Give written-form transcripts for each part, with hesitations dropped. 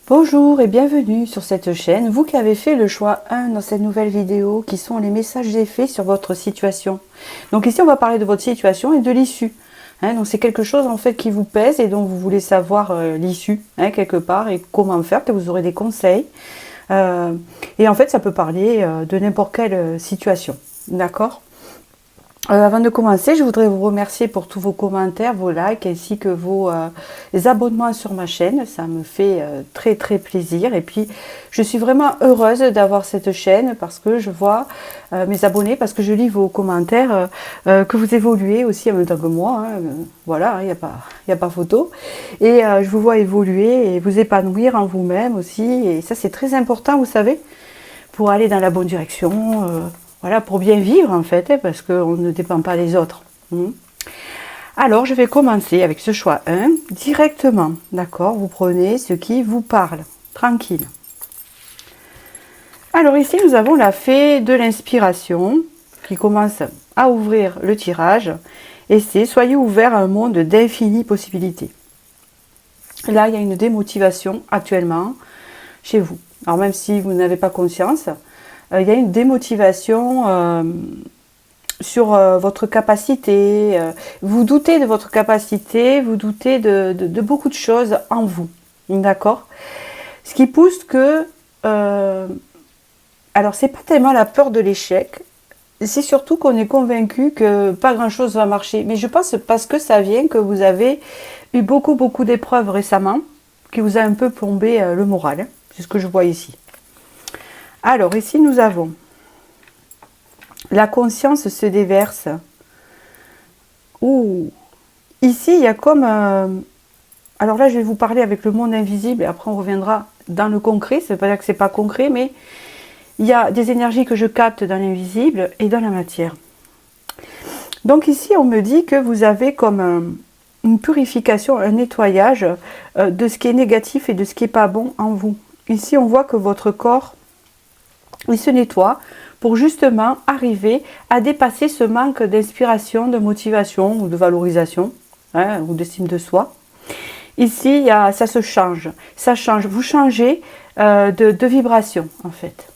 Bonjour et bienvenue sur cette chaîne, vous qui avez fait le choix 1 dans cette nouvelle vidéo qui sont les messages d'effet sur votre situation. Donc ici on va parler de votre situation et de l'issue. Donc c'est quelque chose en fait qui vous pèse et dont vous voulez savoir l'issue quelque part et comment faire, que vous aurez des conseils. Et en fait ça peut parler de n'importe quelle situation, d'accord ? Avant de commencer, je voudrais vous remercier pour tous vos commentaires, vos likes ainsi que vos abonnements sur ma chaîne. Ça me fait très très plaisir et puis je suis vraiment heureuse d'avoir cette chaîne parce que je vois mes abonnés, parce que je lis vos commentaires, que vous évoluez aussi en même temps que moi. Voilà, il n'y a pas photo. Et je vous vois évoluer et vous épanouir en vous-même aussi. Et ça c'est très important, vous savez, pour aller dans la bonne direction. Voilà, pour bien vivre en fait, parce qu'on ne dépend pas des autres. Alors, je vais commencer avec ce choix 1, directement, d'accord ? Vous prenez ce qui vous parle, tranquille. Alors ici, nous avons la fée de l'inspiration, qui commence à ouvrir le tirage, et c'est « Soyez ouverts à un monde d'infinies possibilités ». Là, il y a une démotivation actuellement chez vous. Alors même si vous n'avez pas conscience, il y a une démotivation sur votre capacité. Vous doutez de votre capacité, vous doutez de beaucoup de choses en vous. D'accord ? Ce qui pousse que... alors, c'est pas tellement la peur de l'échec, c'est surtout qu'on est convaincu que pas grand-chose va marcher. Mais je pense parce que ça vient que vous avez eu beaucoup d'épreuves récemment qui vous a un peu plombé le moral. C'est ce que je vois ici. Alors, ici, nous avons la conscience se déverse. Ouh. Ici, il y a comme... alors là, je vais vous parler avec le monde invisible et après, on reviendra dans le concret. Ça ne veut pas dire que ce n'est pas concret, mais il y a des énergies que je capte dans l'invisible et dans la matière. Donc ici, on me dit que vous avez comme une purification, un nettoyage de ce qui est négatif et de ce qui n'est pas bon en vous. Ici, on voit que votre corps... il se nettoie pour justement arriver à dépasser ce manque d'inspiration, de motivation ou de valorisation, ou d'estime de soi. Ici, ça se change, ça change. Vous changez de vibration en fait.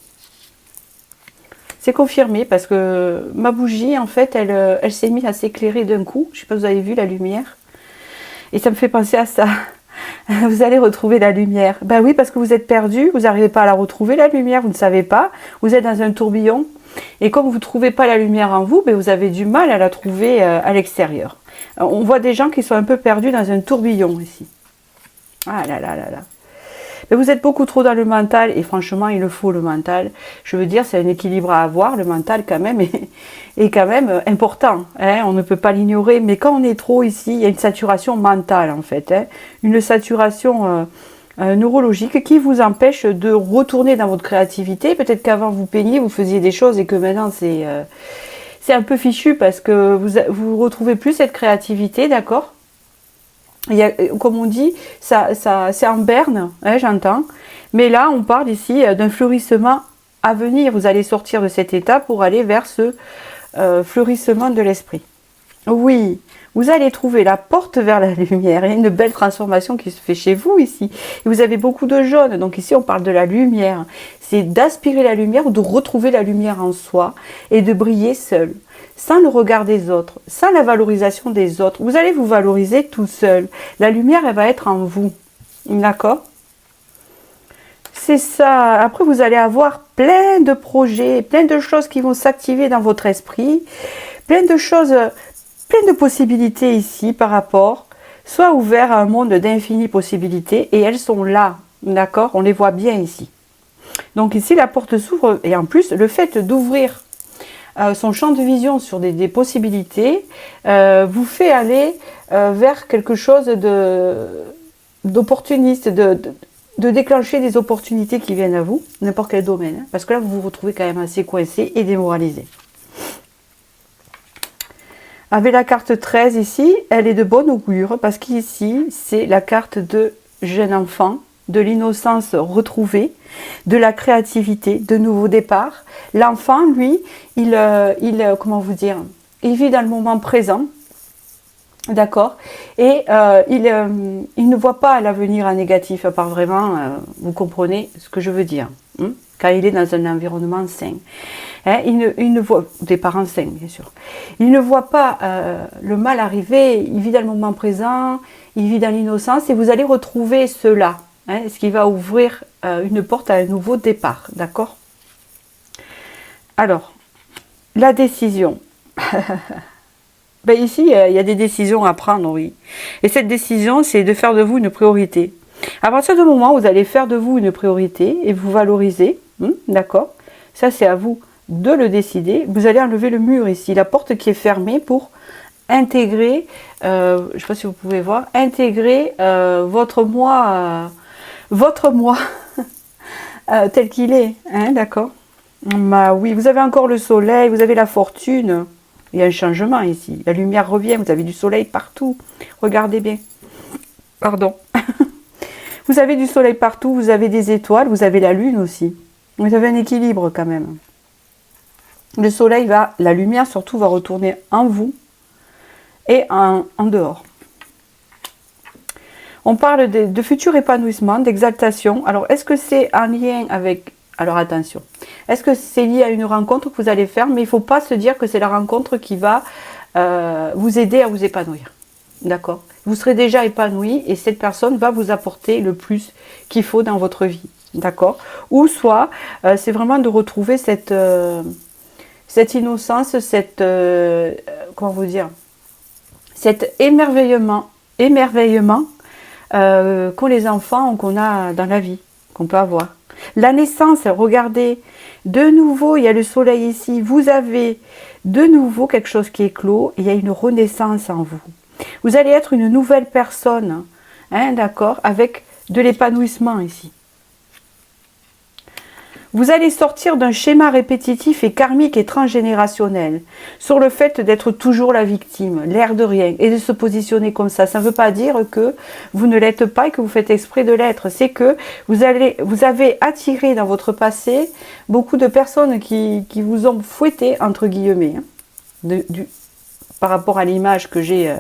C'est confirmé parce que ma bougie en fait, elle s'est mise à s'éclairer d'un coup. Je ne sais pas si vous avez vu la lumière. Et ça me fait penser à ça. Vous allez retrouver la lumière. Ben oui, parce que vous êtes perdu, vous n'arrivez pas à la retrouver, la lumière, vous ne savez pas. Vous êtes dans un tourbillon. Et comme vous ne trouvez pas la lumière en vous, ben vous avez du mal à la trouver à l'extérieur. On voit des gens qui sont un peu perdus dans un tourbillon ici. Ah là là là là. Mais vous êtes beaucoup trop dans le mental et franchement, il le faut le mental. Je veux dire, c'est un équilibre à avoir. Le mental quand même est quand même important. On ne peut pas l'ignorer. Mais quand on est trop ici, il y a une saturation mentale en fait. Une saturation neurologique qui vous empêche de retourner dans votre créativité. Peut-être qu'avant vous peigniez, vous faisiez des choses et que maintenant c'est un peu fichu parce que vous retrouvez plus cette créativité, d'accord ? Il y a, comme on dit, ça c'est en berne, j'entends. Mais là, on parle ici d'un fleurissement à venir. Vous allez sortir de cet état pour aller vers ce fleurissement de l'esprit. Oui, vous allez trouver la porte vers la lumière. Il y a une belle transformation qui se fait chez vous ici. Et vous avez beaucoup de jaune. Donc ici, on parle de la lumière. C'est d'aspirer la lumière ou de retrouver la lumière en soi et de briller seul. Sans le regard des autres, sans la valorisation des autres. Vous allez vous valoriser tout seul. La lumière, elle va être en vous. D'accord ? C'est ça. Après, vous allez avoir plein de projets, plein de choses qui vont s'activer dans votre esprit. Plein de choses, plein de possibilités ici par rapport. Sois ouvert à un monde d'infinies possibilités. Et elles sont là. D'accord ? On les voit bien ici. Donc ici, la porte s'ouvre. Et en plus, le fait d'ouvrir son champ de vision sur des possibilités vous fait aller vers quelque chose d'opportuniste, de déclencher des opportunités qui viennent à vous, n'importe quel domaine, parce que là vous vous retrouvez quand même assez coincé et démoralisé. Avec la carte 13 ici, elle est de bon augure parce qu'ici c'est la carte de jeune enfant, de l'innocence retrouvée, de la créativité, de nouveaux départs. L'enfant, lui, comment vous dire, il vit dans le moment présent. D'accord. Et il ne voit pas l'avenir en négatif, à part vraiment, vous comprenez ce que je veux dire, hein, quand il est dans un environnement sain. Hein, il ne voit, des parents sains, bien sûr. Il ne voit pas le mal arriver, il vit dans le moment présent, il vit dans l'innocence, et vous allez retrouver cela, hein, ce qui va ouvrir une porte à un nouveau départ, d'accord? Alors, la décision. Ben ici, il y a des décisions à prendre, oui. Et cette décision, c'est de faire de vous une priorité. À partir du moment où vous allez faire de vous une priorité et vous valoriser, d'accord? Ça, c'est à vous de le décider. Vous allez enlever le mur ici, la porte qui est fermée pour intégrer, je ne sais pas si vous pouvez voir, intégrer votre moi tel qu'il est, hein, d'accord? Bah oui, vous avez encore le soleil, vous avez la fortune. Il y a un changement ici. La lumière revient, vous avez du soleil partout. Regardez bien. Pardon. Vous avez du soleil partout, vous avez des étoiles, vous avez la lune aussi. Vous avez un équilibre quand même. Le soleil va, la lumière surtout va retourner en vous et en dehors. On parle de futur épanouissement, d'exaltation. Alors, est-ce que c'est en lien avec... Alors, attention. Est-ce que c'est lié à une rencontre que vous allez faire? Mais il ne faut pas se dire que c'est la rencontre qui va vous aider à vous épanouir. D'accord? Vous serez déjà épanoui et cette personne va vous apporter le plus qu'il faut dans votre vie. D'accord? Ou soit, c'est vraiment de retrouver cette innocence, comment vous dire? Cet émerveillement qu'ont les enfants, qu'on a dans la vie, qu'on peut avoir. La naissance, regardez, de nouveau, il y a le soleil ici, vous avez de nouveau quelque chose qui est clos, il y a une renaissance en vous. Vous allez être une nouvelle personne, hein, d'accord, avec de l'épanouissement ici. Vous allez sortir d'un schéma répétitif et karmique et transgénérationnel sur le fait d'être toujours la victime, l'air de rien, et de se positionner comme ça. Ça ne veut pas dire que vous ne l'êtes pas et que vous faites exprès de l'être. C'est que vous avez attiré dans votre passé beaucoup de personnes qui vous ont fouetté, entre guillemets, hein, par rapport à l'image que j'ai,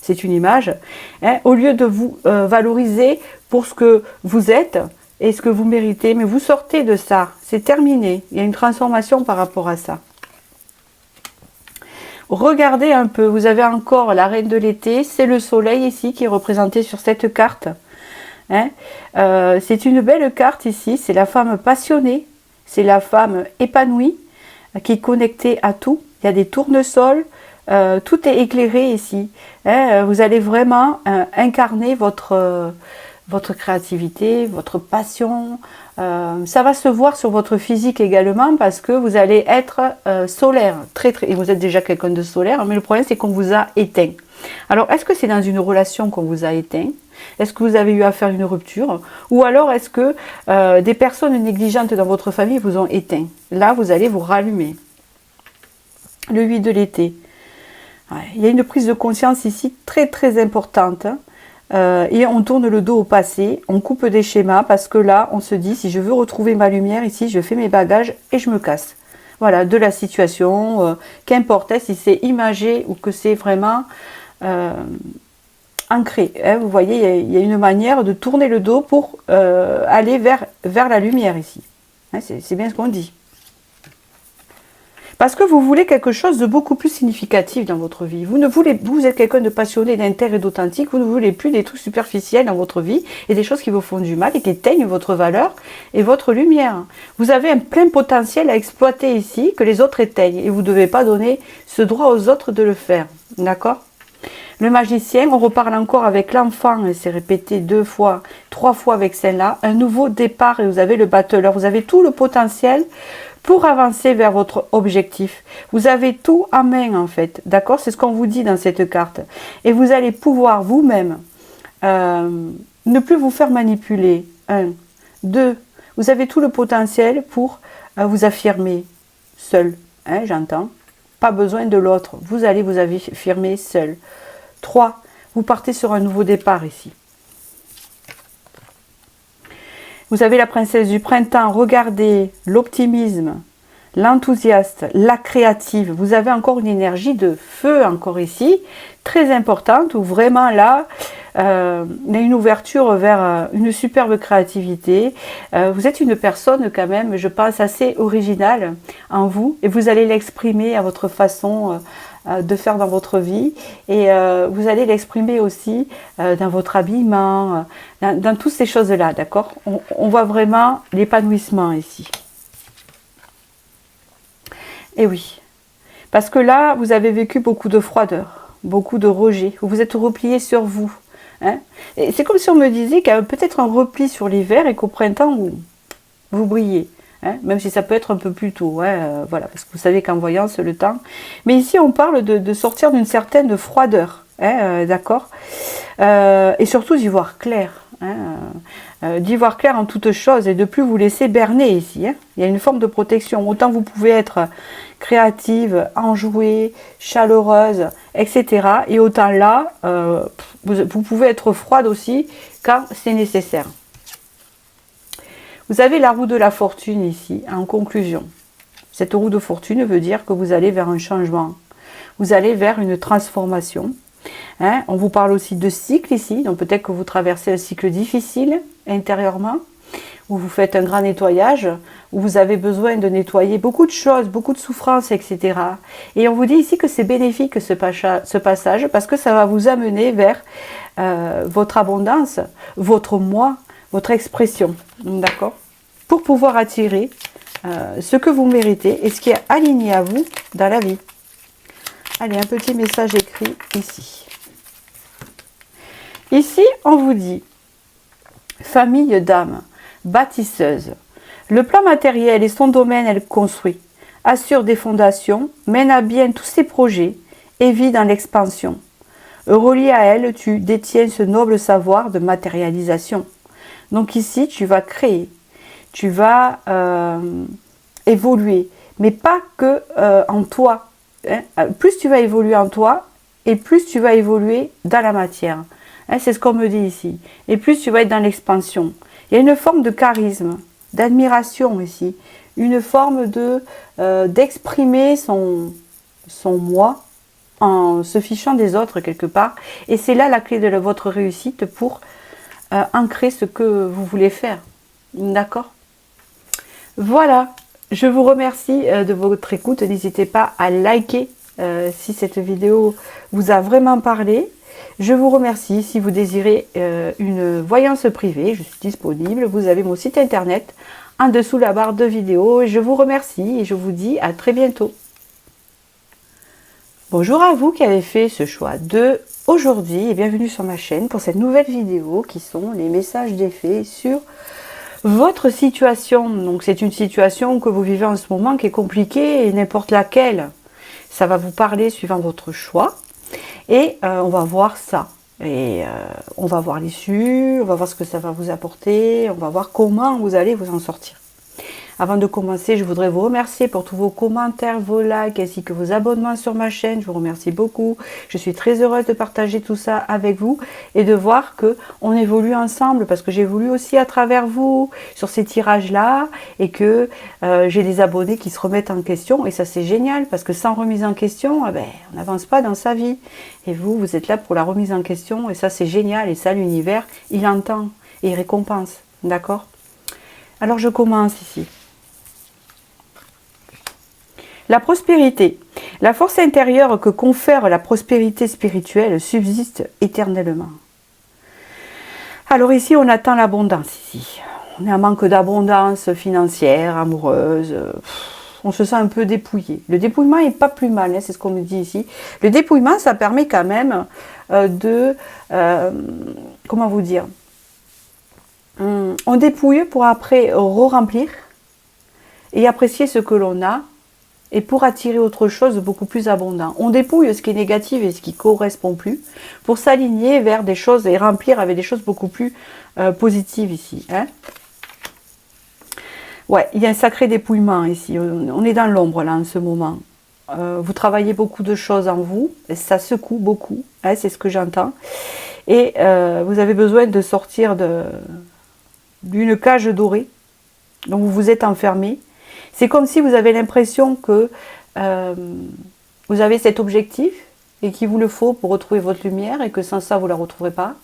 c'est une image, hein, au lieu de vous valoriser pour ce que vous êtes, et ce que vous méritez, mais vous sortez de ça, c'est terminé, il y a une transformation par rapport à ça. Regardez un peu, vous avez encore la reine de l'été, c'est le soleil ici qui est représenté sur cette carte. Hein, c'est une belle carte ici, c'est la femme passionnée, c'est la femme épanouie, qui est connectée à tout, il y a des tournesols, tout est éclairé ici. Hein, vous allez vraiment incarner votre créativité, votre passion. Ça va se voir sur votre physique également parce que vous allez être solaire, et vous êtes déjà quelqu'un de solaire, mais le problème c'est qu'on vous a éteint. Alors est-ce que c'est dans une relation qu'on vous a éteint? Est-ce que vous avez eu à faire une rupture? Ou alors est-ce que des personnes négligentes dans votre famille vous ont éteint? Là vous allez vous rallumer. Le 8 de l'été. Ouais, il y a une prise de conscience ici très très importante. Et on tourne le dos au passé, on coupe des schémas parce que là on se dit si je veux retrouver ma lumière ici, je fais mes bagages et je me casse. Voilà, de la situation, qu'importe si c'est imagé ou que c'est vraiment ancré. Hein, vous voyez, il y a une manière de tourner le dos pour aller vers la lumière ici. Hein, c'est bien ce qu'on dit. Parce que vous voulez quelque chose de beaucoup plus significatif dans votre vie. Vous êtes quelqu'un de passionné, d'inter et d'authentique. Vous ne voulez plus des trucs superficiels dans votre vie et des choses qui vous font du mal et qui éteignent votre valeur et votre lumière. Vous avez un plein potentiel à exploiter ici que les autres éteignent. Et vous ne devez pas donner ce droit aux autres de le faire. D'accord ? Le magicien, on reparle encore avec l'enfant, et c'est répété 2 fois, 3 fois avec celle-là. Un nouveau départ et vous avez le battleur. Vous avez tout le potentiel pour avancer vers votre objectif. Vous avez tout en main en fait, d'accord? C'est ce qu'on vous dit dans cette carte. Et vous allez pouvoir vous-même ne plus vous faire manipuler. 1. 2. Vous avez tout le potentiel pour vous affirmer seul. Hein, j'entends. Pas besoin de l'autre. Vous allez vous affirmer seul. 3. Vous partez sur un nouveau départ ici. Vous avez la princesse du printemps, regardez l'optimisme, l'enthousiaste, la créative. Vous avez encore une énergie de feu encore ici, très importante, où vraiment là, il y a une ouverture vers une superbe créativité. Vous êtes une personne quand même, je pense, assez originale en vous, et vous allez l'exprimer à votre façon de faire dans votre vie, et vous allez l'exprimer aussi dans votre habillement, dans toutes ces choses-là, d'accord? On voit vraiment l'épanouissement ici. Et oui, parce que là, vous avez vécu beaucoup de froideur, beaucoup de rejet, vous vous êtes replié sur vous. Hein, et c'est comme si on me disait qu'il y avait peut-être un repli sur l'hiver et qu'au printemps, vous brillez. Hein, même si ça peut être un peu plus tôt. Hein, voilà, parce que vous savez qu'en voyance, le temps. Mais ici, on parle de sortir d'une certaine froideur. Hein, d'accord, et surtout d'y voir clair. Hein, d'y voir clair en toutes choses et de plus vous laisser berner ici. Hein. Il y a une forme de protection. Autant vous pouvez être créative, enjouée, chaleureuse, etc. Et autant là, vous pouvez être froide aussi quand c'est nécessaire. Vous avez la roue de la fortune ici, en conclusion. Cette roue de fortune veut dire que vous allez vers un changement. Vous allez vers une transformation. Hein, on vous parle aussi de cycle ici, donc peut-être que vous traversez un cycle difficile intérieurement, où vous faites un grand nettoyage, où vous avez besoin de nettoyer beaucoup de choses, beaucoup de souffrances, etc. Et on vous dit ici que c'est bénéfique ce passage, parce que ça va vous amener vers votre abondance, votre moi, votre expression, d'accord? Pour pouvoir attirer ce que vous méritez et ce qui est aligné à vous dans la vie. Allez, un petit message écrit ici. Ici, on vous dit, famille d'âme, bâtisseuse. Le plan matériel et son domaine, elle construit, assure des fondations, mène à bien tous ses projets et vit dans l'expansion. Relié à elle, tu détiens ce noble savoir de matérialisation. Donc ici, tu vas créer, tu vas évoluer, mais pas que en toi. Hein. Plus tu vas évoluer en toi, et plus tu vas évoluer dans la matière. Hein, c'est ce qu'on me dit ici. Et plus tu vas être dans l'expansion. Il y a une forme de charisme, d'admiration ici. Une forme d'exprimer son moi en se fichant des autres quelque part. Et c'est là la clé de votre réussite pour ancrer ce que vous voulez faire. D'accord? Voilà. Je vous remercie de votre écoute. N'hésitez pas à liker si cette vidéo vous a vraiment parlé. Je vous remercie. Si vous désirez une voyance privée, je suis disponible. Vous avez mon site internet en dessous la barre de vidéo. Je vous remercie et je vous dis à très bientôt. Bonjour à vous qui avez fait ce choix de aujourd'hui et bienvenue sur ma chaîne pour cette nouvelle vidéo qui sont les messages d'effet sur votre situation. Donc c'est une situation que vous vivez en ce moment qui est compliquée et n'importe laquelle. Ça va vous parler suivant votre choix. Et on va voir ça. Et on va voir l'issue, on va voir ce que ça va vous apporter, on va voir comment vous allez vous en sortir. Avant de commencer, je voudrais vous remercier pour tous vos commentaires, vos likes ainsi que vos abonnements sur ma chaîne. Je vous remercie beaucoup. Je suis très heureuse de partager tout ça avec vous et de voir que on évolue ensemble parce que j'évolue aussi à travers vous sur ces tirages-là et que j'ai des abonnés qui se remettent en question et ça c'est génial parce que sans remise en question, on n'avance pas dans sa vie. Et vous, vous êtes là pour la remise en question et ça c'est génial et ça l'univers, il entend et il récompense. D'accord? Alors je commence ici. La prospérité. La force intérieure que confère la prospérité spirituelle subsiste éternellement. Alors ici, on attend l'abondance. Ici, on est en manque d'abondance financière, amoureuse. On se sent un peu dépouillé. Le dépouillement n'est pas plus mal, hein, c'est ce qu'on nous dit ici. Le dépouillement, ça permet quand même comment vous dire, on dépouille pour après re-remplir et apprécier ce que l'on a. Et pour attirer autre chose de beaucoup plus abondant. On dépouille ce qui est négatif et ce qui ne correspond plus pour s'aligner vers des choses et remplir avec des choses beaucoup plus positives ici. Hein. Ouais, il y a un sacré dépouillement ici. On est dans l'ombre là en ce moment. Vous travaillez beaucoup de choses en vous. Et ça secoue beaucoup. Hein, c'est ce que j'entends. Et vous avez besoin de sortir d'une cage dorée. Donc vous vous êtes enfermé. C'est comme si vous avez l'impression que vous avez cet objectif et qu'il vous le faut pour retrouver votre lumière et que sans ça, vous ne la retrouverez pas.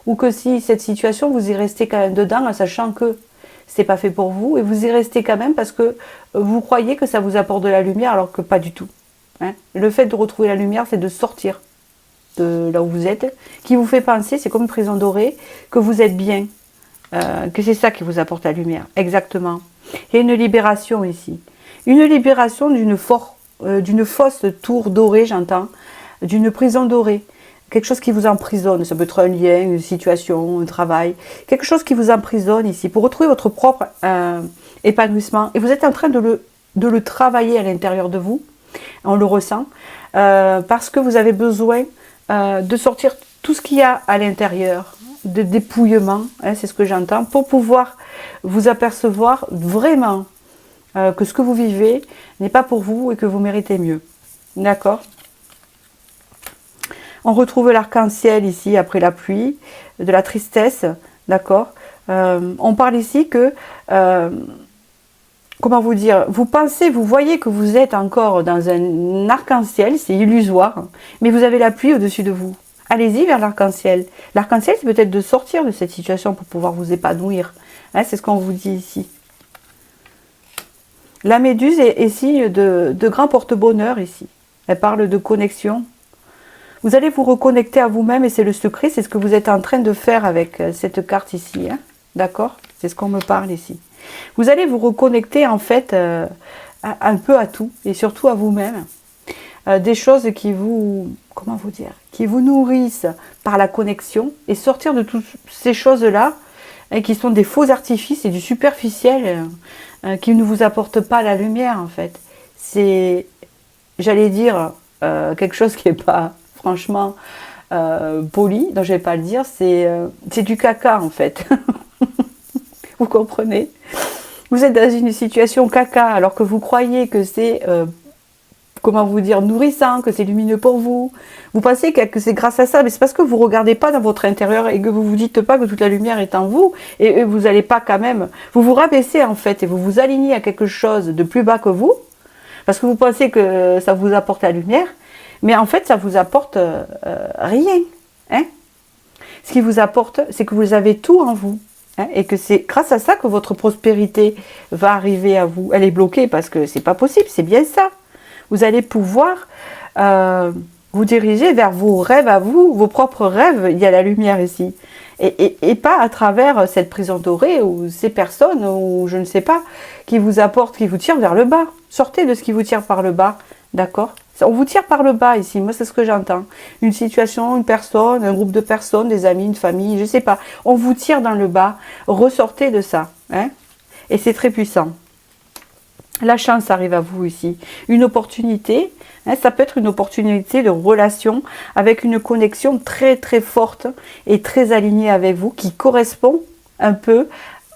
Ou que si cette situation, vous y restez quand même dedans en sachant que c'est pas fait pour vous et vous y restez quand même parce que vous croyez que ça vous apporte de la lumière alors que pas du tout. Hein. Le fait de retrouver la lumière, c'est de sortir de là où vous êtes, qui vous fait penser, c'est comme une prison dorée, que vous êtes bien, que c'est ça qui vous apporte la lumière. Exactement. Il y a une libération ici. Une libération d'une fausse tour dorée, j'entends, d'une prison dorée. Quelque chose qui vous emprisonne, ça peut être un lien, une situation, un travail, quelque chose qui vous emprisonne ici, pour retrouver votre propre épanouissement. Et vous êtes en train de le travailler à l'intérieur de vous, on le ressent, parce que vous avez besoin de sortir tout ce qu'il y a à l'intérieur, de dépouillement, hein, c'est ce que j'entends, pour pouvoir vous apercevoir vraiment que ce que vous vivez n'est pas pour vous et que vous méritez mieux. D'accord ? On retrouve l'arc-en-ciel ici, après la pluie, de la tristesse, d'accord. On parle ici que, comment vous dire, vous pensez, vous voyez que vous êtes encore dans un arc-en-ciel, c'est illusoire, mais vous avez la pluie au-dessus de vous. Allez-y vers l'arc-en-ciel. L'arc-en-ciel, c'est peut-être de sortir de cette situation pour pouvoir vous épanouir. Hein, c'est ce qu'on vous dit ici. La méduse est signe de grand porte-bonheur ici. Elle parle de connexion. Vous allez vous reconnecter à vous-même et c'est le secret, c'est ce que vous êtes en train de faire avec cette carte ici. Hein. D'accord? C'est ce qu'on me parle ici. Vous allez vous reconnecter en fait un peu à tout et surtout à vous-même. Des choses qui vous, comment vous dire, qui vous nourrissent par la connexion et sortir de toutes ces choses-là qui sont des faux artifices et du superficiel qui ne vous apportent pas la lumière en fait. C'est, j'allais dire, quelque chose qui n'est pas franchement poli, donc je ne vais pas le dire, c'est du caca en fait. Vous comprenez? Vous êtes dans une situation caca alors que vous croyez que c'est, comment vous dire, nourrissant, que c'est lumineux pour vous. Vous pensez que c'est grâce à ça, mais c'est parce que vous ne regardez pas dans votre intérieur et que vous ne vous dites pas que toute la lumière est en vous et vous n'allez pas quand même, vous vous rabaissez en fait et vous vous alignez à quelque chose de plus bas que vous parce que vous pensez que ça vous apporte la lumière. Mais en fait, ça vous apporte rien. Hein. Ce qui vous apporte, c'est que vous avez tout en vous. Hein, et que c'est grâce à ça que votre prospérité va arriver à vous. Elle est bloquée parce que c'est pas possible, c'est bien ça. Vous allez pouvoir vous diriger vers vos rêves à vous, vos propres rêves. Il y a la lumière ici. Et pas à travers cette prison dorée ou ces personnes, ou je ne sais pas, qui vous apportent, qui vous tirent vers le bas. Sortez de ce qui vous tire par le bas. D'accord? On vous tire par le bas ici, moi c'est ce que j'entends. Une situation, une personne, un groupe de personnes, des amis, une famille, je ne sais pas. On vous tire dans le bas, ressortez de ça. Hein, et c'est très puissant. La chance arrive à vous ici. Une opportunité, hein, ça peut être une opportunité de relation avec une connexion très très forte et très alignée avec vous qui correspond un peu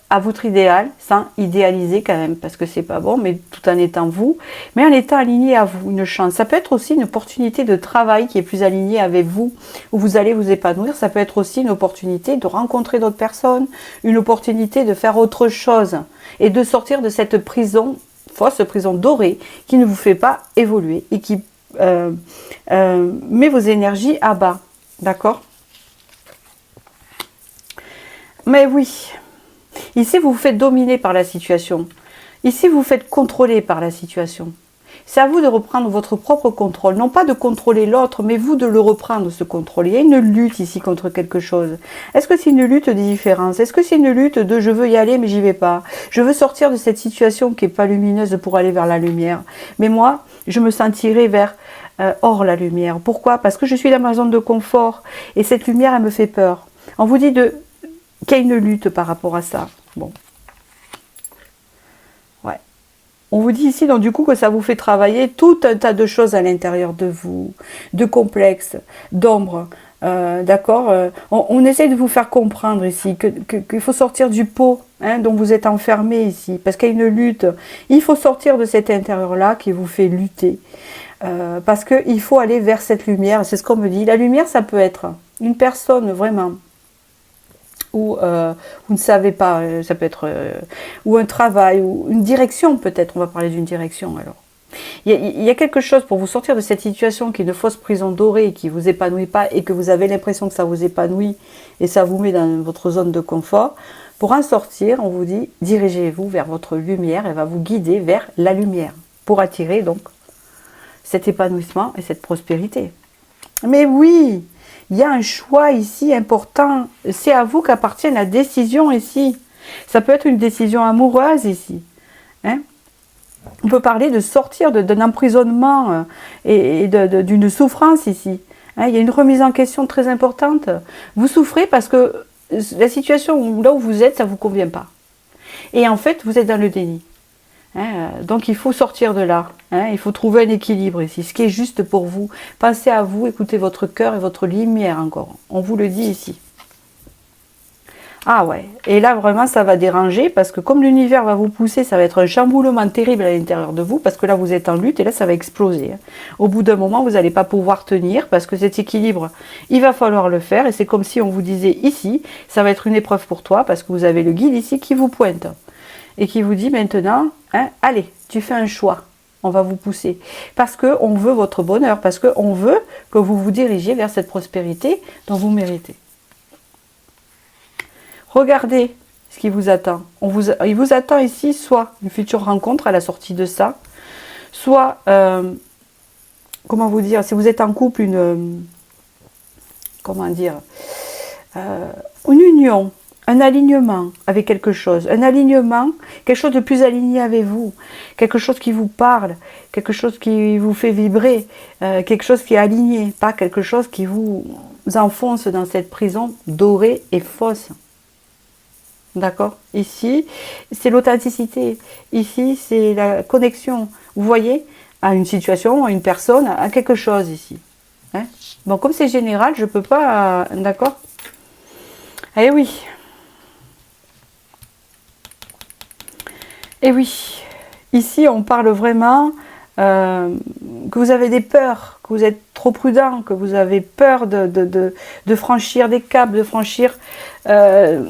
à votre idéal, sans idéaliser quand même, parce que c'est pas bon, mais tout en étant vous, mais en étant aligné à vous, une chance. Ça peut être aussi une opportunité de travail qui est plus alignée avec vous, où vous allez vous épanouir. Ça peut être aussi une opportunité de rencontrer d'autres personnes, une opportunité de faire autre chose, et de sortir de cette prison, fausse prison dorée, qui ne vous fait pas évoluer, et qui met vos énergies à bas. D'accord? Mais oui. Ici, vous vous faites dominer par la situation. Ici, vous vous faites contrôler par la situation. C'est à vous de reprendre votre propre contrôle. Non pas de contrôler l'autre, mais vous de le reprendre, ce contrôle. Il y a une lutte ici contre quelque chose. Est-ce que c'est une lutte des différences? Est-ce que c'est une lutte de je veux y aller, mais j'y vais pas? Je veux sortir de cette situation qui n'est pas lumineuse pour aller vers la lumière. Mais moi, je me sentirai vers hors la lumière. Pourquoi? Parce que je suis dans ma zone de confort. Et cette lumière, elle me fait peur. On vous dit qu'il y a une lutte par rapport à ça. Bon. Ouais. On vous dit ici, donc du coup, que ça vous fait travailler tout un tas de choses à l'intérieur de vous, de complexes, d'ombres. D'accord, on essaie de vous faire comprendre ici qu'il faut sortir du pot hein, dont vous êtes enfermé ici, parce qu'il y a une lutte. Il faut sortir de cet intérieur-là qui vous fait lutter. Parce qu'il faut aller vers cette lumière, c'est ce qu'on me dit. La lumière, ça peut être une personne vraiment ou vous ne savez pas, ça peut être ou un travail, ou une direction peut-être, on va parler d'une direction alors. Il y a quelque chose pour vous sortir de cette situation qui est une fausse prison dorée, qui ne vous épanouit pas et que vous avez l'impression que ça vous épanouit et ça vous met dans votre zone de confort. Pour en sortir, on vous dit, dirigez-vous vers votre lumière, elle va vous guider vers la lumière pour attirer donc cet épanouissement et cette prospérité. Mais oui, il y a un choix ici important, c'est à vous qu'appartient la décision ici. Ça peut être une décision amoureuse ici. Hein? On peut parler de sortir d'un emprisonnement et d'une souffrance ici. Hein, il y a une remise en question très importante. Vous souffrez parce que la situation là où vous êtes, ça ne vous convient pas. Et en fait, vous êtes dans le déni. Hein, donc il faut sortir de là. Hein, il faut trouver un équilibre ici, ce qui est juste pour vous. Pensez à vous, écoutez votre cœur et votre lumière encore. On vous le dit ici. Ah ouais, et là vraiment ça va déranger parce que comme l'univers va vous pousser, ça va être un chamboulement terrible à l'intérieur de vous parce que là vous êtes en lutte et là ça va exploser. Au bout d'un moment vous n'allez pas pouvoir tenir parce que cet équilibre, il va falloir le faire et c'est comme si on vous disait ici, ça va être une épreuve pour toi parce que vous avez le guide ici qui vous pointe et qui vous dit maintenant, hein, allez, tu fais un choix. On va vous pousser parce qu'on veut votre bonheur, parce qu'on veut que vous vous dirigiez vers cette prospérité dont vous méritez. Regardez ce qui vous attend. Il vous attend ici soit une future rencontre à la sortie de ça, soit, comment vous dire, si vous êtes en couple, comment dire, une union, un alignement avec quelque chose, un alignement, quelque chose de plus aligné avec vous, quelque chose qui vous parle, quelque chose qui vous fait vibrer, quelque chose qui est aligné, pas quelque chose qui vous enfonce dans cette prison dorée et fausse. D'accord? Ici, c'est l'authenticité. Ici, c'est la connexion. Vous voyez? À une situation, à une personne, à quelque chose ici. Hein? Bon, comme c'est général, je ne peux pas... D'accord? Eh oui. Eh oui. Ici, on parle vraiment que vous avez des peurs, que vous êtes trop prudent, que vous avez peur de franchir des caps, de franchir des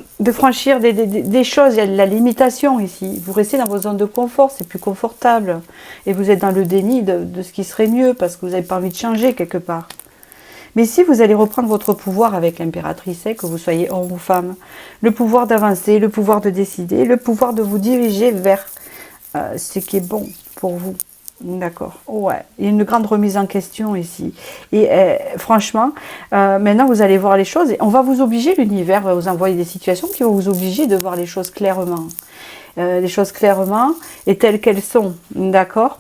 choses. Il y a de la limitation ici. Vous restez dans vos zones de confort, c'est plus confortable. Et vous êtes dans le déni de ce qui serait mieux parce que vous n'avez pas envie de changer quelque part. Mais ici, vous allez reprendre votre pouvoir avec l'impératrice, que vous soyez homme ou femme. Le pouvoir d'avancer, le pouvoir de décider, le pouvoir de vous diriger vers ce qui est bon pour vous. D'accord, ouais, il y a une grande remise en question ici. Et franchement, maintenant vous allez voir les choses et on va vous obliger, l'univers va vous envoyer des situations qui vont vous obliger de voir les choses clairement. Les choses clairement et telles qu'elles sont, d'accord?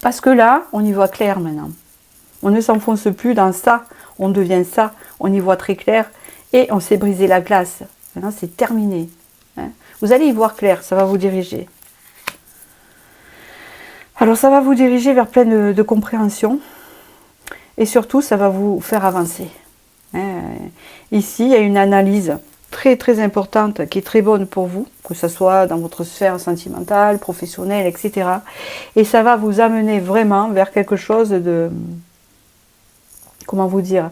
Parce que là, on y voit clair maintenant. On ne s'enfonce plus dans ça, on devient ça, on y voit très clair et on s'est brisé la glace. Maintenant c'est terminé. Hein. Vous allez y voir clair, ça va vous diriger. Alors ça va vous diriger vers plein de compréhension et surtout ça va vous faire avancer. Ici il y a une analyse très très importante qui est très bonne pour vous, que ce soit dans votre sphère sentimentale, professionnelle, etc. Et ça va vous amener vraiment vers quelque chose de, comment vous dire,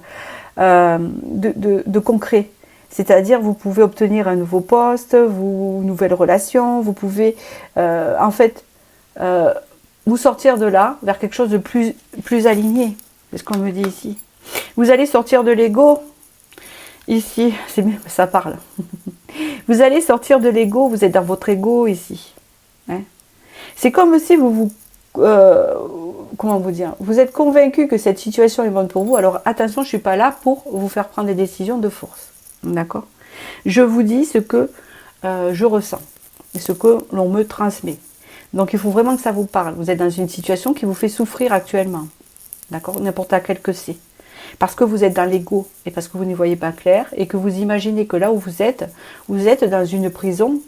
de concret. C'est-à-dire vous pouvez obtenir un nouveau poste, une nouvelle relation, vous pouvez en fait... vous sortir de là vers quelque chose de plus aligné. C'est ce qu'on me dit ici. Vous allez sortir de l'ego. Ici, c'est bien, ça parle. Vous allez sortir de l'ego, vous êtes dans votre ego ici. Hein? C'est comme si comment vous dire, vous êtes convaincu que cette situation est bonne pour vous, alors attention, je ne suis pas là pour vous faire prendre des décisions de force. D'accord? Je vous dis ce que je ressens et ce que l'on me transmet. Donc il faut vraiment que ça vous parle. Vous êtes dans une situation qui vous fait souffrir actuellement. D'accord? N'importe laquelle que c'est. Parce que vous êtes dans l'ego et parce que vous n'y voyez pas clair et que vous imaginez que là où vous êtes dans une prison.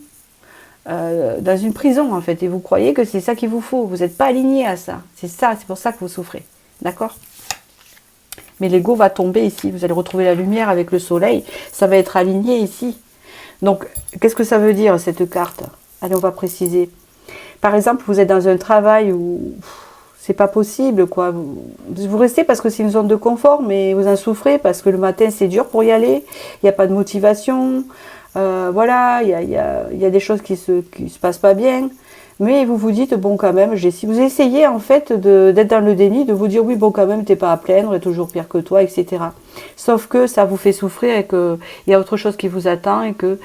Dans une prison en fait. Et vous croyez que c'est ça qu'il vous faut. Vous n'êtes pas aligné à ça. C'est ça, c'est pour ça que vous souffrez. D'accord? Mais l'ego va tomber ici. Vous allez retrouver la lumière avec le soleil. Ça va être aligné ici. Donc, qu'est-ce que ça veut dire cette carte? Allez, on va préciser. Par exemple, vous êtes dans un travail où c'est pas possible, quoi. Vous restez parce que c'est une zone de confort, mais vous en souffrez parce que le matin, c'est dur pour y aller. Il n'y a pas de motivation. Voilà, il y a des choses qui se passent pas bien. Mais vous vous dites, bon, quand même, si vous essayez, en fait, d'être dans le déni, de vous dire, oui, bon, quand même, t'es pas à plaindre, est toujours pire que toi, etc. Sauf que ça vous fait souffrir et qu'il y a autre chose qui vous attend et que,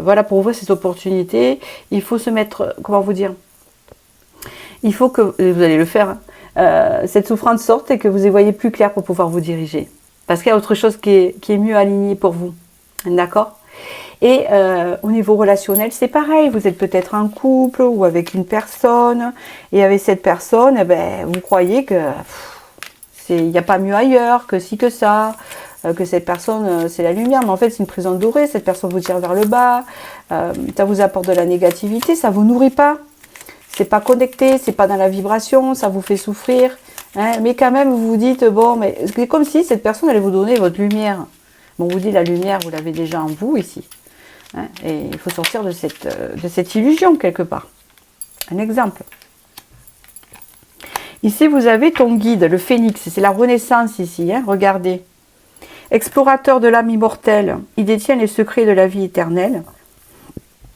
voilà, pour ouvrir cette opportunité, il faut se mettre, comment vous dire, il faut que, vous allez le faire, cette souffrance sorte et que vous y voyez plus clair pour pouvoir vous diriger. Parce qu'il y a autre chose qui est mieux aligné pour vous. D'accord ? Et au niveau relationnel, c'est pareil. Vous êtes peut-être en couple ou avec une personne. Et avec cette personne, eh ben, vous croyez que il n'y a pas mieux ailleurs, que ci, que ça. Que cette personne, c'est la lumière. Mais en fait, c'est une prison dorée. Cette personne vous tire vers le bas. Ça vous apporte de la négativité. Ça ne vous nourrit pas. C'est pas connecté. C'est pas dans la vibration. Ça vous fait souffrir. Hein, mais quand même, vous vous dites, bon, mais c'est comme si cette personne allait vous donner votre lumière. Bon, on vous dit la lumière, vous l'avez déjà en vous ici. Hein, et il faut sortir de cette illusion quelque part. Un exemple. Ici, vous avez ton guide, le phénix. C'est la renaissance ici. Hein, regardez. Explorateur de l'âme immortelle, il détient les secrets de la vie éternelle.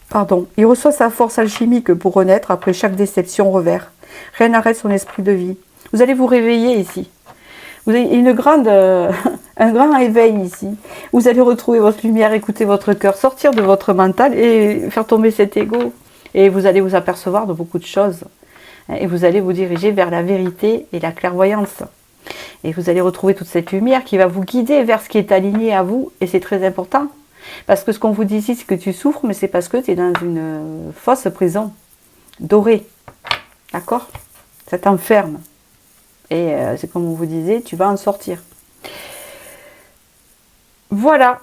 Pardon. Il reçoit sa force alchimique pour renaître après chaque déception revers. Rien n'arrête son esprit de vie. Vous allez vous réveiller ici. Vous avez un grand éveil ici. Vous allez retrouver votre lumière, écouter votre cœur, sortir de votre mental et faire tomber cet ego. Et vous allez vous apercevoir de beaucoup de choses. Et vous allez vous diriger vers la vérité et la clairvoyance. Et vous allez retrouver toute cette lumière qui va vous guider vers ce qui est aligné à vous. Et c'est très important. Parce que ce qu'on vous dit ici, c'est que tu souffres, mais c'est parce que tu es dans une fausse prison dorée. D'accord ? Ça t'enferme. Et c'est comme on vous disait, tu vas en sortir. Voilà.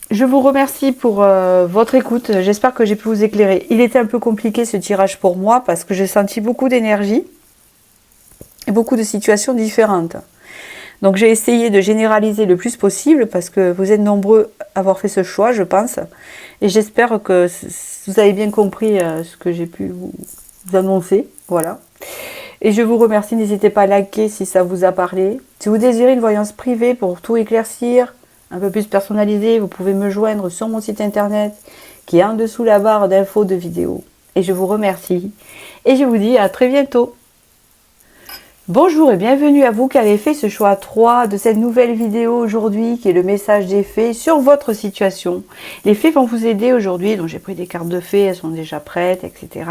Je vous remercie pour votre écoute. J'espère que j'ai pu vous éclairer. Il était un peu compliqué ce tirage pour moi parce que j'ai senti beaucoup d'énergie et beaucoup de situations différentes. Donc j'ai essayé de généraliser le plus possible parce que vous êtes nombreux à avoir fait ce choix, je pense. Et j'espère que vous avez bien compris ce que j'ai pu vous annoncer. Voilà. Et je vous remercie, n'hésitez pas à liker si ça vous a parlé. Si vous désirez une voyance privée pour tout éclaircir, un peu plus personnalisée, vous pouvez me joindre sur mon site internet qui est en dessous la barre d'infos de vidéo. Et je vous remercie. Et je vous dis à très bientôt. Bonjour et bienvenue à vous qui avez fait ce choix 3 de cette nouvelle vidéo aujourd'hui qui est le message des fées sur votre situation. Les fées vont vous aider aujourd'hui, donc j'ai pris des cartes de fées, elles sont déjà prêtes, etc.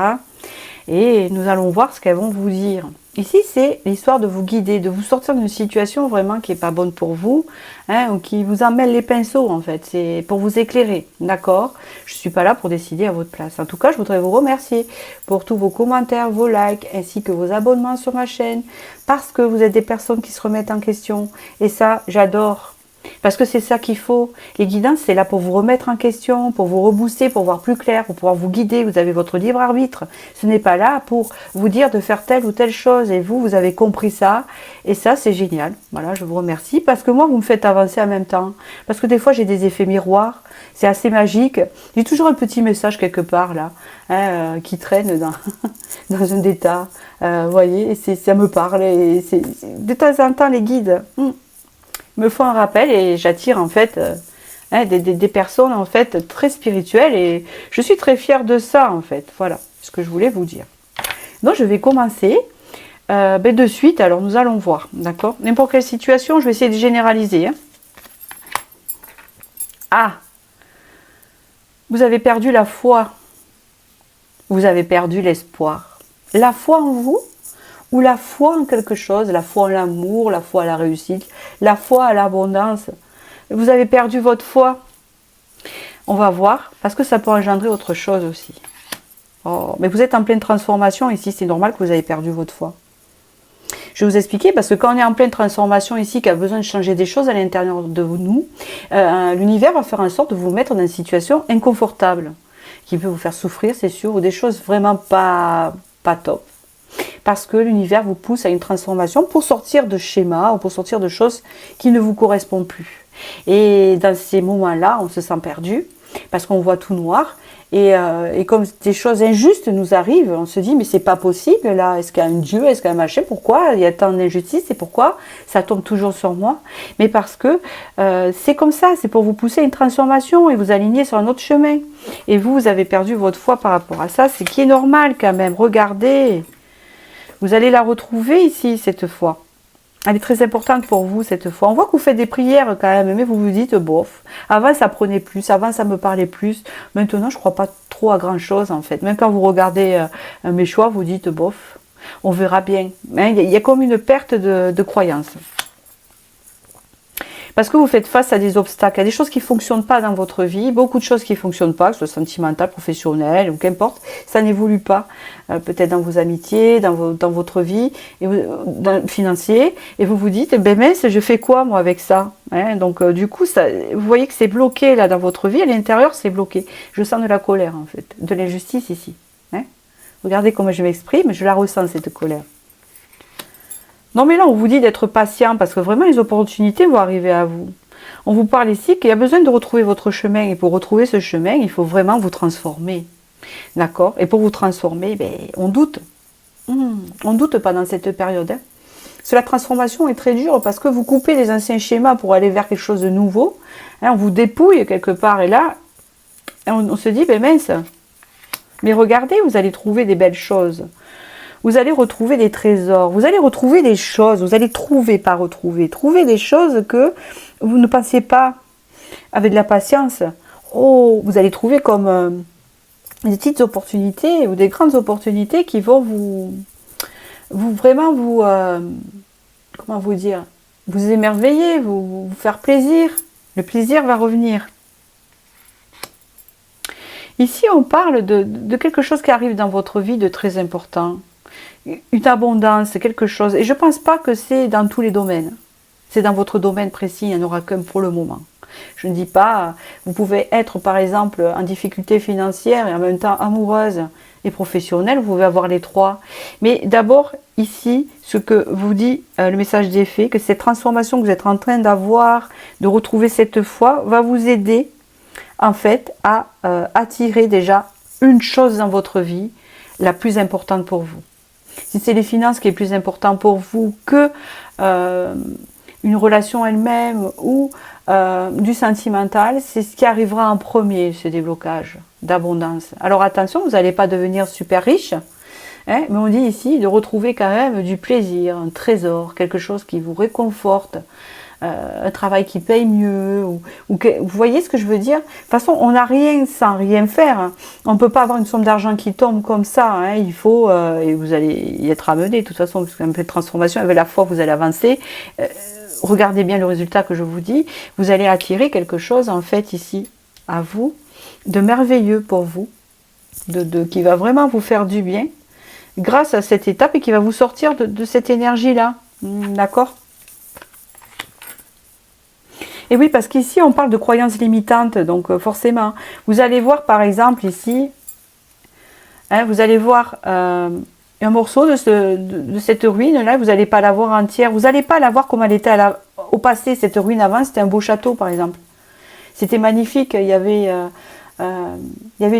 Et nous allons voir ce qu'elles vont vous dire. Ici, c'est l'histoire de vous guider, de vous sortir d'une situation vraiment qui n'est pas bonne pour vous, hein, ou qui vous emmêle les pinceaux en fait. C'est pour vous éclairer, d'accord? Je ne suis pas là pour décider à votre place. En tout cas, je voudrais vous remercier pour tous vos commentaires, vos likes, ainsi que vos abonnements sur ma chaîne, parce que vous êtes des personnes qui se remettent en question. Et ça, j'adore. Parce que c'est ça qu'il faut. Les guidances, c'est là pour vous remettre en question, pour vous rebooster, pour voir plus clair, pour pouvoir vous guider. Vous avez votre libre arbitre. Ce n'est pas là pour vous dire de faire telle ou telle chose. Et vous avez compris ça. Et ça, c'est génial. Voilà, je vous remercie. Parce que moi, vous me faites avancer en même temps. Parce que des fois, j'ai des effets miroirs. C'est assez magique. J'ai toujours un petit message quelque part, là, hein, qui traîne dans un état. Vous voyez, et ça me parle. Et de temps en temps, les guides... me font un rappel et j'attire en fait des personnes en fait très spirituelles et je suis très fière de ça en fait. Voilà ce que je voulais vous dire. Donc je vais commencer de suite. Alors nous allons voir, d'accord? N'importe quelle situation, je vais essayer de généraliser. Hein. Ah, vous avez perdu la foi, vous avez perdu l'espoir. La foi en vous? Ou la foi en quelque chose, la foi en l'amour, la foi à la réussite, la foi à l'abondance. Vous avez perdu votre foi. On va voir, parce que ça peut engendrer autre chose aussi. Oh, mais vous êtes en pleine transformation ici, c'est normal que vous avez perdu votre foi. Je vais vous expliquer, parce que quand on est en pleine transformation ici, qui a besoin de changer des choses à l'intérieur de nous, l'univers va faire en sorte de vous mettre dans une situation inconfortable, qui peut vous faire souffrir, c'est sûr, ou des choses vraiment pas top. Parce que l'univers vous pousse à une transformation pour sortir de schémas ou pour sortir de choses qui ne vous correspondent plus. Et dans ces moments-là, on se sent perdu parce qu'on voit tout noir Et comme des choses injustes nous arrivent, on se dit mais c'est pas possible là, est-ce qu'il y a un Dieu, est-ce qu'il y a un machin, pourquoi il y a tant d'injustice et pourquoi ça tombe toujours sur moi? Mais parce que c'est comme ça, c'est pour vous pousser à une transformation et vous aligner sur un autre chemin. Et vous avez perdu votre foi par rapport à ça, c'est qui est normal quand même. Regardez, vous allez la retrouver ici cette foi. Elle est très importante pour vous cette fois. On voit que vous faites des prières quand même, mais vous vous dites bof. Avant ça prenait plus, avant ça me parlait plus. Maintenant je ne crois pas trop à grand chose en fait. Même quand vous regardez mes choix, vous dites bof. On verra bien. Il y a comme une perte de croyance. Parce que vous faites face à des obstacles, à des choses qui ne fonctionnent pas dans votre vie, beaucoup de choses qui ne fonctionnent pas, que ce soit sentimental, professionnel, ou qu'importe, ça n'évolue pas, peut-être dans vos amitiés, dans votre vie, et financier, et vous vous dites, ben mince, je fais quoi moi avec ça, hein? Donc du coup, ça, vous voyez que c'est bloqué là dans votre vie, à l'intérieur c'est bloqué. Je sens de la colère en fait, de l'injustice ici. Hein? Regardez comment je m'exprime, je la ressens cette colère. Non mais là, on vous dit d'être patient parce que vraiment les opportunités vont arriver à vous. On vous parle ici qu'il y a besoin de retrouver votre chemin et pour retrouver ce chemin, il faut vraiment vous transformer. D'accord? Et pour vous transformer, ben, on doute. On doute pas dans cette période. Hein. Parce que la transformation est très dure parce que vous coupez les anciens schémas pour aller vers quelque chose de nouveau. Hein, on vous dépouille quelque part et là, on se dit, ben mince, mais regardez, vous allez trouver des belles choses. Vous allez retrouver des trésors, vous allez retrouver des choses, vous allez trouver des choses que vous ne pensiez pas avec de la patience. Oh, vous allez trouver comme des petites opportunités ou des grandes opportunités qui vont comment vous dire, vous émerveiller, vous faire plaisir. Le plaisir va revenir. Ici, on parle de quelque chose qui arrive dans votre vie de très important. Une abondance, quelque chose. Et je ne pense pas que c'est dans tous les domaines. C'est dans votre domaine précis, il n'y en aura qu'un pour le moment. Je ne dis pas, vous pouvez être par exemple en difficulté financière et en même temps amoureuse et professionnelle, vous pouvez avoir les trois. Mais d'abord, ici, ce que vous dit le message des faits, que cette transformation que vous êtes en train d'avoir, de retrouver cette foi, va vous aider en fait à attirer déjà une chose dans votre vie, la plus importante pour vous. Si c'est les finances qui est plus important pour vous que une relation elle-même ou du sentimental, c'est ce qui arrivera en premier, ce déblocage d'abondance. Alors attention, vous n'allez pas devenir super riche, hein, mais on dit ici de retrouver quand même du plaisir, un trésor, quelque chose qui vous réconforte, un travail qui paye mieux, vous voyez ce que je veux dire? De toute façon, on n'a rien sans rien faire. Hein. On ne peut pas avoir une somme d'argent qui tombe comme ça. Hein. Il faut, et vous allez y être amené, de toute façon, parce qu'il y a un peu de transformation, avec la foi, vous allez avancer. Regardez bien le résultat que je vous dis. Vous allez attirer quelque chose, en fait, ici, à vous, de merveilleux pour vous, qui va vraiment vous faire du bien, grâce à cette étape et qui va vous sortir de cette énergie-là. D'accord ? Et oui, parce qu'ici, on parle de croyances limitantes, donc forcément, vous allez voir par exemple ici, hein, vous allez voir un morceau de cette ruine-là, vous n'allez pas la voir entière, vous n'allez pas la voir comme elle était au passé, cette ruine avant, c'était un beau château par exemple. C'était magnifique, il y avait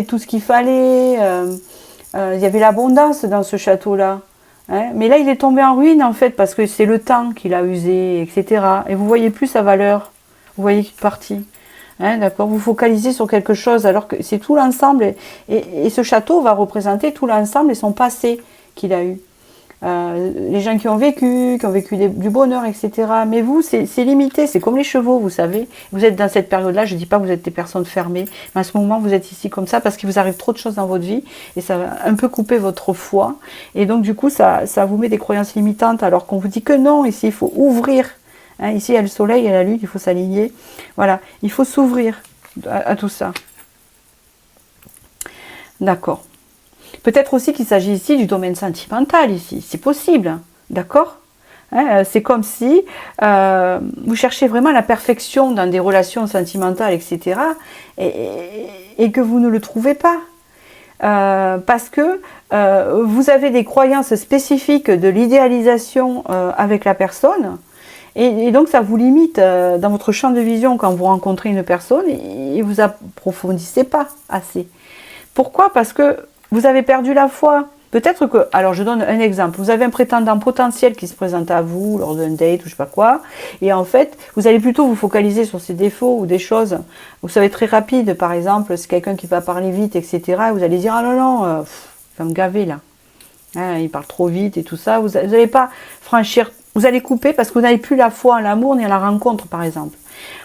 tout ce qu'il fallait, il y avait l'abondance dans ce château-là. Hein, mais là, il est tombé en ruine en fait, parce que c'est le temps qu'il a usé, etc. Et vous voyez plus sa valeur. Vous voyez qu'une partie, hein, d'accord. Vous focalisez sur quelque chose alors que c'est tout l'ensemble et ce château va représenter tout l'ensemble et son passé qu'il a eu. Les gens qui ont vécu du bonheur, etc. Mais vous, c'est limité, c'est comme les chevaux, vous savez. Vous êtes dans cette période-là, je ne dis pas que vous êtes des personnes fermées, mais à ce moment, vous êtes ici comme ça parce qu'il vous arrive trop de choses dans votre vie et ça va un peu couper votre foi. Et donc, du coup, ça vous met des croyances limitantes alors qu'on vous dit que non, ici, il faut ouvrir. Hein, ici, il y a le soleil et la lune, il faut s'aligner. Voilà, il faut s'ouvrir à tout ça. D'accord. Peut-être aussi qu'il s'agit ici du domaine sentimental, ici. C'est possible, d'accord, hein, c'est comme si vous cherchez vraiment la perfection dans des relations sentimentales, etc. Et que vous ne le trouvez pas. Parce que vous avez des croyances spécifiques de l'idéalisation avec la personne. Et donc ça vous limite dans votre champ de vision quand vous rencontrez une personne et vous approfondissez pas assez. Pourquoi? Parce que vous avez perdu la foi. Peut-être que, alors je donne un exemple, vous avez un prétendant potentiel qui se présente à vous lors d'un date ou je sais pas quoi, et en fait, vous allez plutôt vous focaliser sur ses défauts ou des choses, vous savez très rapide, par exemple, c'est quelqu'un qui va parler vite, etc., et vous allez dire, ah non, non, il va me gaver là, hein, il parle trop vite et tout ça, vous n'allez pas franchir, vous allez couper parce que vous n'avez plus la foi en l'amour ni à la rencontre, par exemple.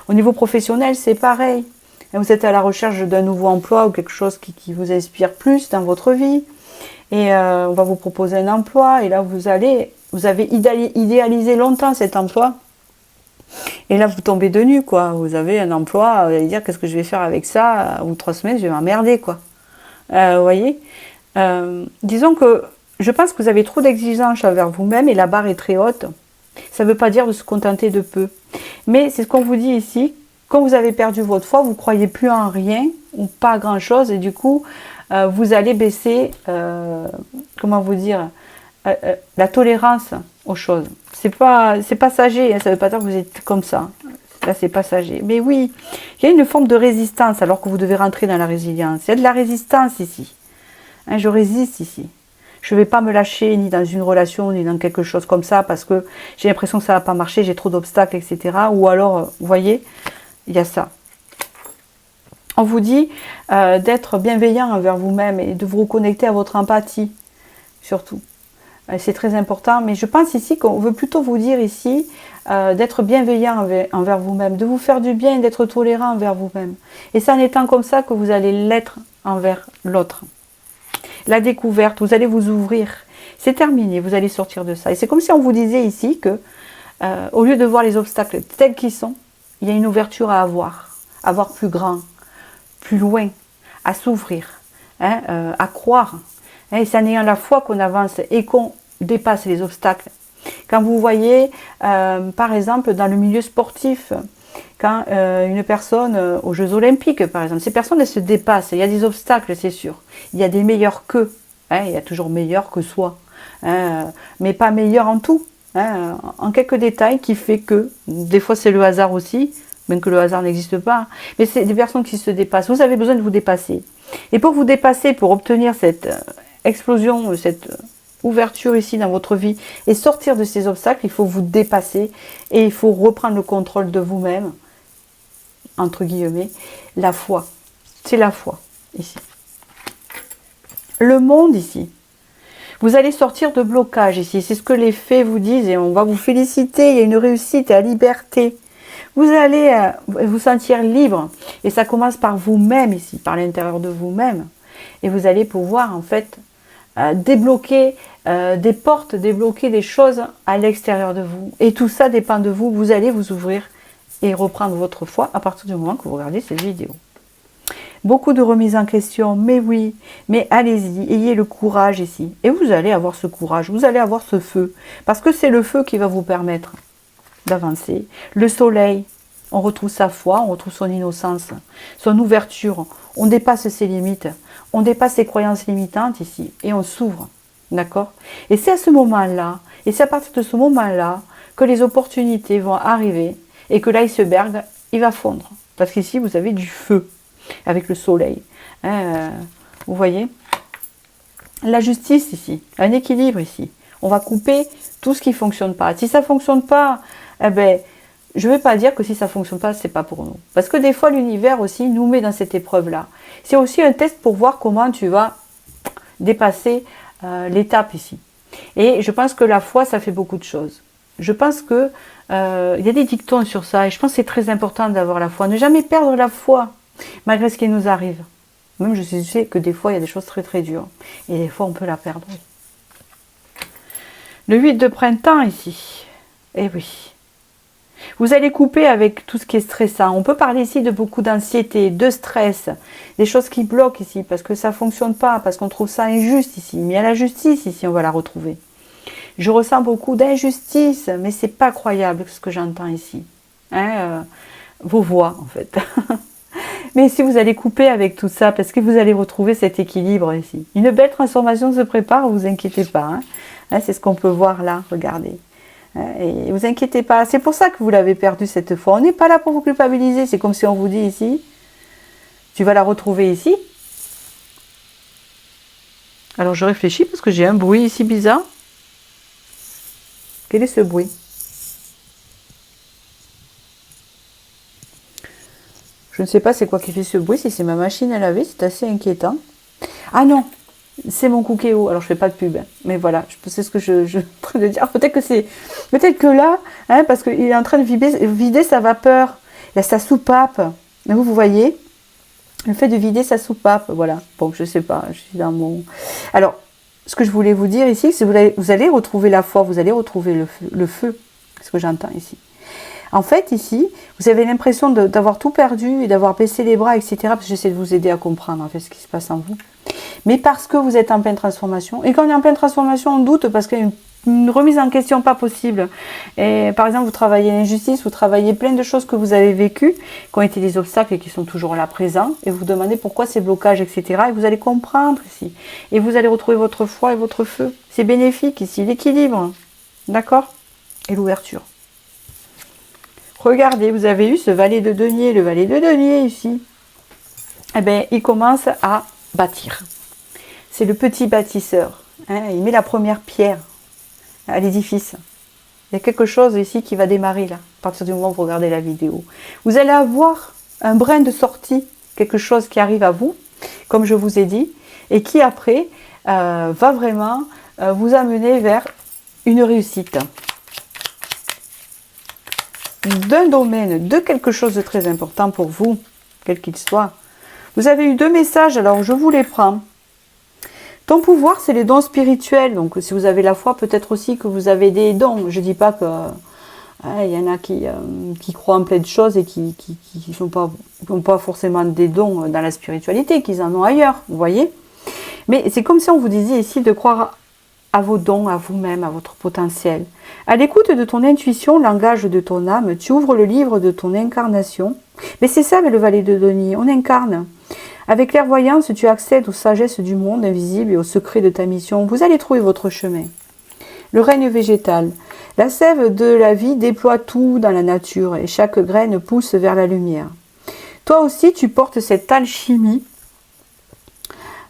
Au niveau professionnel, c'est pareil, vous êtes à la recherche d'un nouveau emploi ou quelque chose qui vous inspire plus dans votre vie, et on va vous proposer un emploi, et là vous avez idéalisé longtemps cet emploi, et là vous tombez de nu, quoi. Vous avez un emploi, vous allez dire qu'est-ce que je vais faire avec ça, ou 3 semaines je vais m'emmerder, quoi. Vous voyez, disons que je pense que vous avez trop d'exigences envers vous-même, et la barre est très haute. Ça ne veut pas dire de se contenter de peu, mais c'est ce qu'on vous dit ici. Quand vous avez perdu votre foi, vous ne croyez plus en rien, ou pas grand chose, et du coup vous allez baisser, comment vous dire, la tolérance aux choses. C'est passager, hein, ça ne veut pas dire que vous êtes comme ça. Là, c'est passager. Mais oui, il y a une forme de résistance alors que vous devez rentrer dans la résilience. Il y a de la résistance ici. Hein, je résiste ici. Je ne vais pas me lâcher ni dans une relation, ni dans quelque chose comme ça parce que j'ai l'impression que ça ne va pas marcher, j'ai trop d'obstacles, etc. Ou alors, vous voyez, il y a ça. On vous dit d'être bienveillant envers vous-même et de vous reconnecter à votre empathie, surtout. C'est très important, mais je pense ici qu'on veut plutôt vous dire ici d'être bienveillant envers vous-même, de vous faire du bien et d'être tolérant envers vous-même. Et c'est en étant comme ça que vous allez l'être envers l'autre. La découverte, vous allez vous ouvrir. C'est terminé, vous allez sortir de ça. Et c'est comme si on vous disait ici que, au lieu de voir les obstacles tels qu'ils sont, il y a une ouverture à avoir plus grand, plus loin, à s'ouvrir, hein, à croire. Hein, et c'est en ayant la foi qu'on avance et qu'on dépasse les obstacles. Quand vous voyez, par exemple, dans le milieu sportif, quand une personne, aux Jeux Olympiques, par exemple, ces personnes, elles se dépassent. Il y a des obstacles, c'est sûr. Il y a des meilleurs qu'eux. Hein, il y a toujours meilleur que soi. Hein, mais pas meilleur en tout. Hein, en quelques détails qui fait que, des fois c'est le hasard aussi, même que le hasard n'existe pas, mais c'est des personnes qui se dépassent. Vous avez besoin de vous dépasser. Et pour vous dépasser, pour obtenir cette explosion, cette ouverture ici dans votre vie et sortir de ces obstacles, il faut vous dépasser et il faut reprendre le contrôle de vous-même, entre guillemets, la foi. C'est la foi, ici. Le monde, ici. Vous allez sortir de blocage, ici. C'est ce que les fées vous disent et on va vous féliciter. Il y a une réussite et la liberté. Vous allez vous sentir libre et ça commence par vous-même ici, par l'intérieur de vous-même. Et vous allez pouvoir en fait débloquer des portes, débloquer des choses à l'extérieur de vous. Et tout ça dépend de vous. Vous allez vous ouvrir et reprendre votre foi à partir du moment que vous regardez cette vidéo. Beaucoup de remises en question, mais oui, mais allez-y, ayez le courage ici. Et vous allez avoir ce courage, vous allez avoir ce feu. Parce que c'est le feu qui va vous permettre d'avancer. Le soleil, on retrouve sa foi, on retrouve son innocence, son ouverture, on dépasse ses limites, on dépasse ses croyances limitantes ici, et on s'ouvre, d'accord? Et c'est à ce moment-là, et c'est à partir de ce moment-là, que les opportunités vont arriver, et que l'iceberg, il va fondre. Parce qu'ici, vous avez du feu, avec le soleil. Vous voyez? La justice ici, un équilibre ici. On va couper tout ce qui ne fonctionne pas. Si ça ne fonctionne pas, eh ben, je ne vais pas dire que si ça ne fonctionne pas, ce n'est pas pour nous. Parce que des fois, l'univers aussi nous met dans cette épreuve-là. C'est aussi un test pour voir comment tu vas dépasser l'étape ici. Et je pense que la foi, ça fait beaucoup de choses. Je pense que il y a des dictons sur ça. Et je pense que c'est très important d'avoir la foi. Ne jamais perdre la foi, malgré ce qui nous arrive. Même je sais que des fois, il y a des choses très très dures. Et des fois, on peut la perdre. Le 8 de printemps ici. Eh oui. Vous allez couper avec tout ce qui est stressant. On peut parler ici de beaucoup d'anxiété, de stress, des choses qui bloquent ici, parce que ça ne fonctionne pas, parce qu'on trouve ça injuste ici. Mais il y a la justice ici, on va la retrouver. Je ressens beaucoup d'injustice, mais c'est pas croyable ce que j'entends ici. Hein, vos voix, en fait. Mais si vous allez couper avec tout ça, parce que vous allez retrouver cet équilibre ici. Une belle transformation se prépare, vous inquiétez pas. Hein. Hein, c'est ce qu'on peut voir là, regardez. Et vous inquiétez pas, c'est pour ça que vous l'avez perdu cette fois. On n'est pas là pour vous culpabiliser, c'est comme si on vous dit ici, tu vas la retrouver ici. Alors je réfléchis parce que j'ai un bruit ici bizarre. Quel est ce bruit? Je ne sais pas c'est quoi qui fait ce bruit, si c'est ma machine à laver, c'est assez inquiétant. Ah non, c'est mon Cookéo. Alors je fais pas de pub, hein, mais voilà, c'est ce que je suis en train de dire. Peut-être que là, hein, parce qu'il est en train de vider sa vapeur, là, sa soupape. Vous voyez, le fait de vider sa soupape, voilà. Bon, je sais pas, je suis dans mon... Alors, ce que je voulais vous dire ici, c'est que vous allez retrouver la foi, vous allez retrouver le feu, c'est ce que j'entends ici. En fait, ici, vous avez l'impression d'avoir tout perdu et d'avoir baissé les bras, etc. Parce que j'essaie de vous aider à comprendre en fait ce qui se passe en vous. Mais parce que vous êtes en pleine transformation. Et quand on est en pleine transformation, on doute parce qu'il y a une remise en question pas possible. Et par exemple, vous travaillez l'injustice, vous travaillez plein de choses que vous avez vécues, qui ont été des obstacles et qui sont toujours là présents. Et vous vous demandez pourquoi ces blocages, etc. Et vous allez comprendre ici. Et vous allez retrouver votre foi et votre feu. C'est bénéfique ici, l'équilibre. D'accord? Et l'ouverture. Regardez, vous avez eu ce valet de denier, le valet de denier ici. Eh bien, il commence à bâtir. C'est le petit bâtisseur. Hein, il met la première pierre à l'édifice. Il y a quelque chose ici qui va démarrer là, à partir du moment où vous regardez la vidéo. Vous allez avoir un brin de sortie, quelque chose qui arrive à vous, comme je vous ai dit, et qui après va vraiment vous amener vers une réussite. D'un domaine, de quelque chose de très important pour vous, quel qu'il soit. Vous avez eu 2 messages, alors je vous les prends. Ton pouvoir, c'est les dons spirituels. Donc, si vous avez la foi, peut-être aussi que vous avez des dons. Je ne dis pas que y en a qui croient en plein de choses et qui n'ont pas forcément des dons dans la spiritualité, qu'ils en ont ailleurs, vous voyez. Mais c'est comme si on vous disait ici de croire à vos dons, à vous-même, à votre potentiel. À l'écoute de ton intuition, langage de ton âme, tu ouvres le livre de ton incarnation. Mais c'est ça avec le valet de denier, on incarne. Avec clairvoyance, tu accèdes aux sagesses du monde invisible et aux secrets de ta mission. Vous allez trouver votre chemin. Le règne végétal. La sève de la vie déploie tout dans la nature et chaque graine pousse vers la lumière. Toi aussi, tu portes cette alchimie.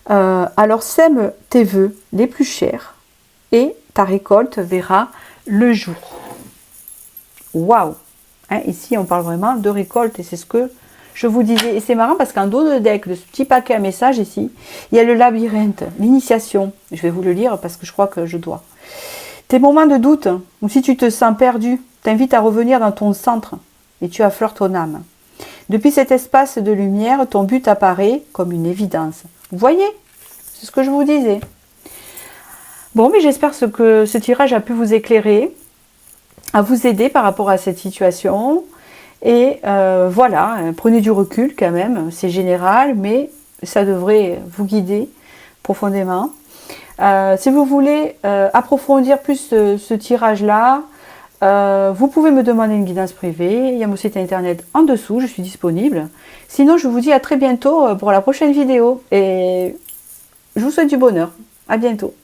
Alors sème tes vœux les plus chers et ta récolte verra le jour. Waouh! Hein, ici, on parle vraiment de récolte et c'est ce que je vous disais. Et c'est marrant parce qu'en dos de deck de ce petit paquet à messages ici, il y a le labyrinthe, l'initiation. Je vais vous le lire parce que je crois que je dois. Tes moments de doute, ou si tu te sens perdu, t'invitent à revenir dans ton centre et tu affleures ton âme. Depuis cet espace de lumière, ton but apparaît comme une évidence. Vous voyez? C'est ce que je vous disais. Bon, mais j'espère que ce tirage a pu vous éclairer, à vous aider par rapport à cette situation. Et voilà, prenez du recul quand même, c'est général, mais ça devrait vous guider profondément. Si vous voulez approfondir plus ce tirage-là, vous pouvez me demander une guidance privée. Il y a mon site internet en dessous, je suis disponible. Sinon, je vous dis à très bientôt pour la prochaine vidéo. Et je vous souhaite du bonheur. À bientôt.